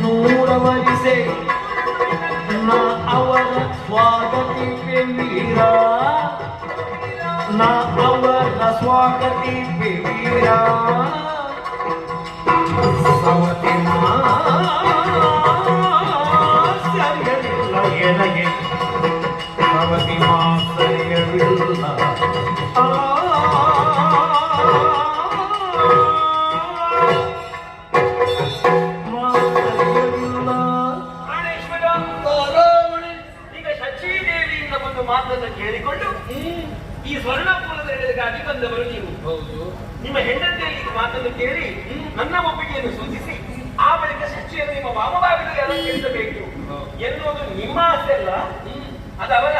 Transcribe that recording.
ನೂರವರಿಸೆ ನಾ ಅವರ ಸ್ವಾಗತಿ ವೀರ ನಾ ಅವರ ಸ್ವಾಗತಿ ವೀರ ಸವತಿ ಸರಿಯಲಿಲ್ಲ ಎನಗೆ ಸವತಿ ಸರಿಯಲಿಲ್ಲ ಮಾತನ್ನು ಕೇಳಿಕೊಂಡು ಈ ಸ್ವರ್ಣಪುರದ ಎದುರಿಗಾಗಿ ಬಂದವರು ನೀವು. ಹೌದು. ನಿಮ್ಮ ಹೆಂಡತಿಯಲ್ಲಿ ಮಾತನ್ನು ಕೇಳಿ ನನ್ನ ಒಪ್ಪಿಗೆಯನ್ನು ಸೂಚಿಸಿ ಆ ಬಳಿಕ ಶಚಿಯನ್ನು ನಿಮ್ಮ ವಾಮಭಾಗದಲ್ಲಿ ಅಲಂಕರಿಸಬೇಕು ಎನ್ನುವುದು ನಿಮ್ಮ ಆಸೆ ಅಲ್ಲ, ಅದು ಅವರ